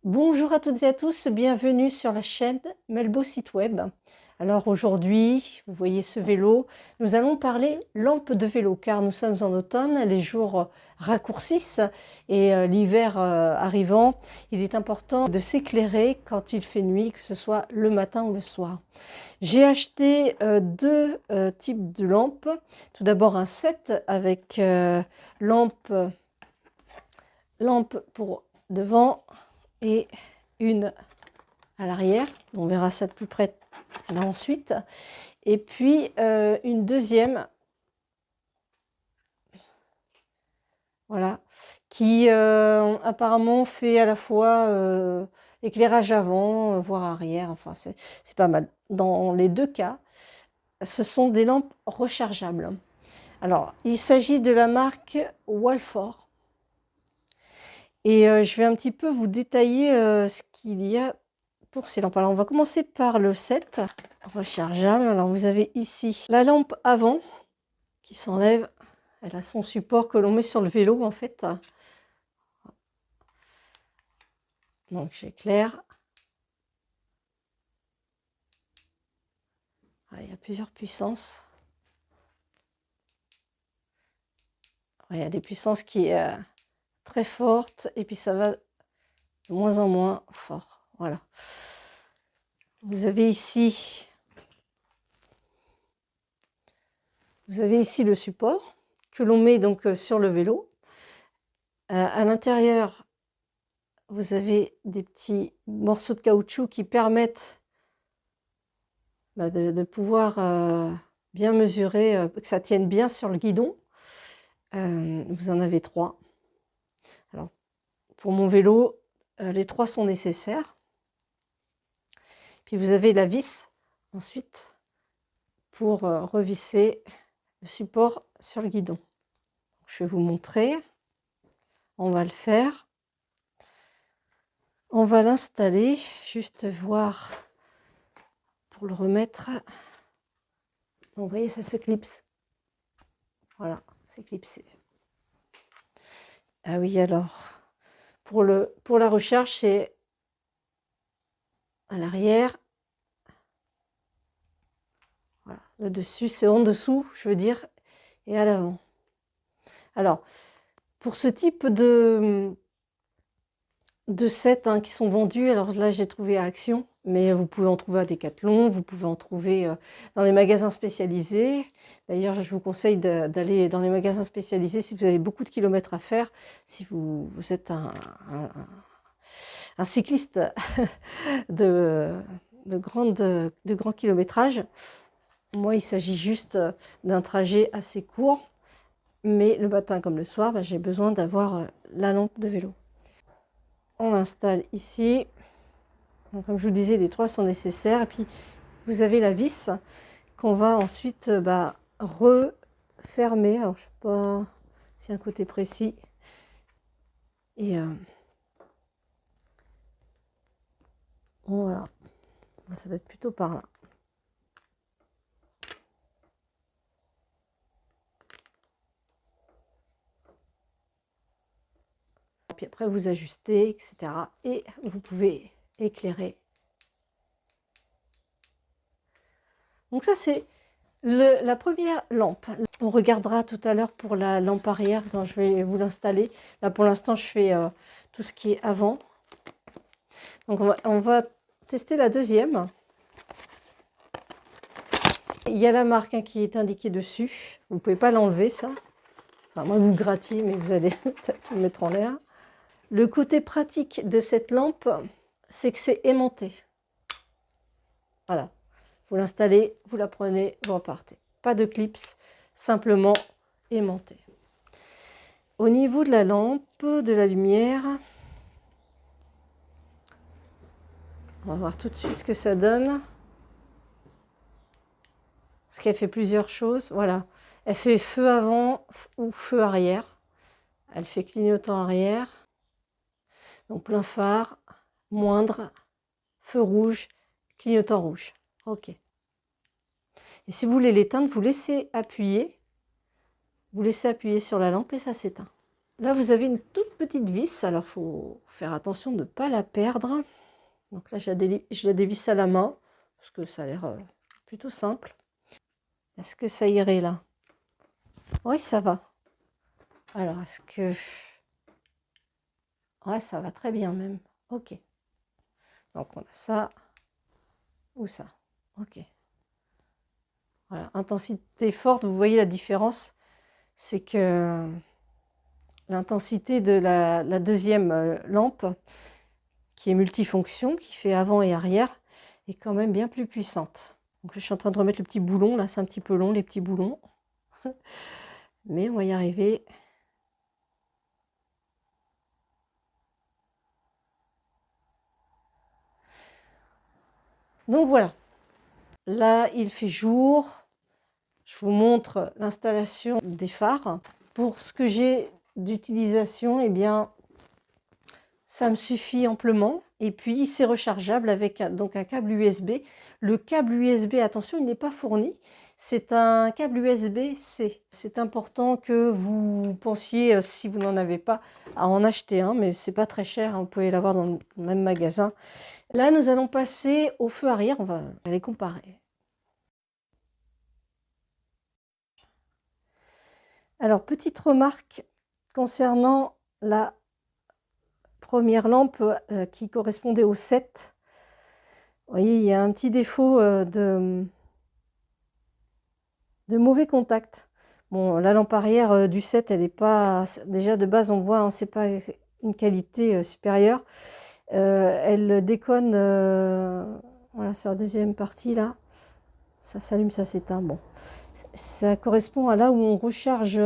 Bonjour à toutes et à tous, bienvenue sur la chaîne Melbo Site Web. Alors aujourd'hui, vous voyez ce vélo, nous allons parler lampe de vélo car nous sommes en automne, les jours raccourcissent et l'hiver arrivant, il est important de s'éclairer quand il fait nuit, que ce soit le matin ou le soir. J'ai acheté deux types de lampes. Tout d'abord un set avec lampe pour devant et une à l'arrière. On verra ça de plus près là ensuite. Et puis une deuxième, voilà, qui apparemment fait à la fois éclairage avant, voire arrière. Enfin, c'est pas mal. Dans les deux cas, ce sont des lampes rechargeables. Alors, il s'agit de la marque Walfort. Et je vais un petit peu vous détailler ce qu'il y a pour ces lampes. Alors, on va commencer par le set rechargeable. Alors, vous avez ici la lampe avant qui s'enlève. Elle a son support que l'on met sur le vélo, en fait. Donc, j'éclaire. Il y a plusieurs puissances. Il y a des puissances qui sont très fortes et puis ça va de moins en moins fort. Voilà. Vous avez ici le support que l'on met donc sur le vélo. À l'intérieur, vous avez des petits morceaux de caoutchouc qui permettent de pouvoir bien mesurer, que ça tienne bien sur le guidon. Vous en avez 3. Alors, pour mon vélo, les 3 sont nécessaires. Puis vous avez la vis ensuite pour revisser le support sur le guidon. Je vais vous montrer. On va le faire. On va l'installer, juste voir pour le remettre. Donc, vous voyez, ça se clipse. Voilà, c'est clipsé. Ah oui, alors, pour la recharge, c'est à l'arrière. Voilà, le dessus, c'est en dessous, je veux dire, et à l'avant. Alors, pour ce type de sets qui sont vendus, alors là, j'ai trouvé à Action, mais vous pouvez en trouver à Decathlon, vous pouvez en trouver dans les magasins spécialisés. D'ailleurs, je vous conseille d'aller dans les magasins spécialisés si vous avez beaucoup de kilomètres à faire, si vous êtes un cycliste de grand kilométrage. Moi, il s'agit juste d'un trajet assez court, mais le matin comme le soir, j'ai besoin d'avoir la lampe de vélo. On l'installe ici. Donc, comme je vous disais, les 3 sont nécessaires. Et puis, vous avez la vis qu'on va ensuite refermer. Alors, je ne sais pas si un côté précis. Et voilà. Ça doit être plutôt par là. Puis après, vous ajustez, etc. Et vous pouvez éclairer. Donc ça, c'est la première lampe. On regardera tout à l'heure pour la lampe arrière quand je vais vous l'installer. Là, pour l'instant, je fais tout ce qui est avant. Donc, on va tester la deuxième. Il y a la marque qui est indiquée dessus. Vous ne pouvez pas l'enlever, ça. Enfin, moi, vous grattiez, mais vous allez tout mettre en l'air. Le côté pratique de cette lampe, c'est que c'est aimanté. Voilà. Vous l'installez, vous la prenez, vous repartez. Pas de clips, simplement aimanté. Au niveau de la lampe, de la lumière, on va voir tout de suite ce que ça donne. Parce qu'elle fait plusieurs choses. Voilà. Elle fait feu avant ou feu arrière. Elle fait clignotant arrière. Donc plein phare, moindre, feu rouge, clignotant rouge. OK. Et si vous voulez l'éteindre, vous laissez appuyer. Vous laissez appuyer sur la lampe et ça s'éteint. Là, vous avez une toute petite vis, alors il faut faire attention de ne pas la perdre. Donc là, je la dévisse à la main, parce que ça a l'air plutôt simple. Est-ce que ça irait là? Oui, ça va. Alors, est-ce que... Ouais, ça va très bien même. Ok. Donc on a ça ou ça. Ok. Voilà, intensité forte, vous voyez la différence, c'est que l'intensité de la deuxième lampe, qui est multifonction, qui fait avant et arrière, est quand même bien plus puissante. Donc là, je suis en train de remettre le petit boulon, là c'est un petit peu long les petits boulons, mais on va y arriver. Donc voilà, là il fait jour, je vous montre l'installation des phares. Pour ce que j'ai d'utilisation, eh bien, ça me suffit amplement. Et puis, c'est rechargeable avec donc un câble USB. Le câble USB, attention, il n'est pas fourni. C'est un câble USB-C. C'est important que vous pensiez, si vous n'en avez pas, à en acheter un. Mais c'est pas très cher, hein, vous pouvez l'avoir dans le même magasin. Là, nous allons passer au feu arrière. On va les comparer. Alors, petite remarque concernant la première lampe qui correspondait au 7. Vous voyez, il y a un petit défaut de mauvais contact. Bon, la lampe arrière du 7, elle n'est pas... Déjà, de base, on voit, hein, c'est pas une qualité supérieure. Elle déconne, voilà, sur la deuxième partie, là. Ça s'allume, ça s'éteint. Bon, ça correspond à là où on recharge...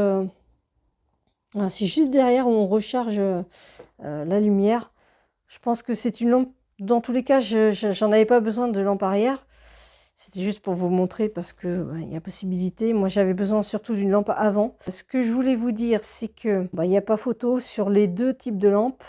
c'est juste derrière où on recharge la lumière. Je pense que c'est une lampe... Dans tous les cas, j'en avais pas besoin de lampe arrière. C'était juste pour vous montrer parce que y a possibilité. Moi, j'avais besoin surtout d'une lampe avant. Ce que je voulais vous dire, c'est que il n'y a pas photo sur les deux types de lampes.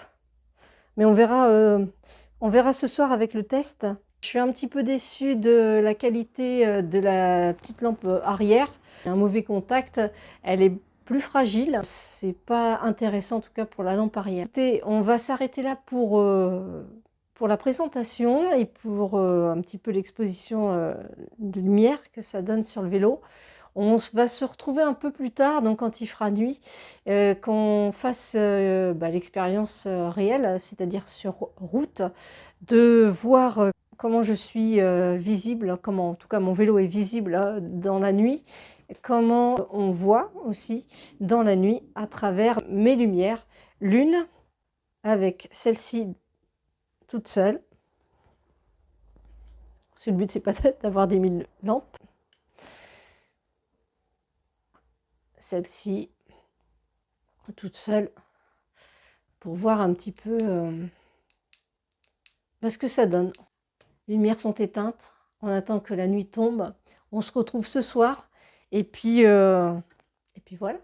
Mais on verra ce soir avec le test. Je suis un petit peu déçue de la qualité de la petite lampe arrière. Un mauvais contact. Elle est plus fragile. C'est pas intéressant en tout cas pour la lampe arrière. Écoutez, on va s'arrêter là pour la présentation et pour un petit peu l'exposition de lumière que ça donne sur le vélo. On va se retrouver un peu plus tard, donc quand il fera nuit, qu'on fasse l'expérience réelle, c'est-à-dire sur route, de voir comment je suis visible, comment en tout cas mon vélo est visible dans la nuit, comment on voit aussi dans la nuit à travers mes lumières, l'une avec celle-ci toute seule. Parce que le but, c'est pas d'avoir des 1000 lampes. Celle-ci toute seule pour voir un petit peu ce que ça donne. Les lumières sont éteintes. On attend que la nuit tombe. On se retrouve ce soir. Et puis voilà.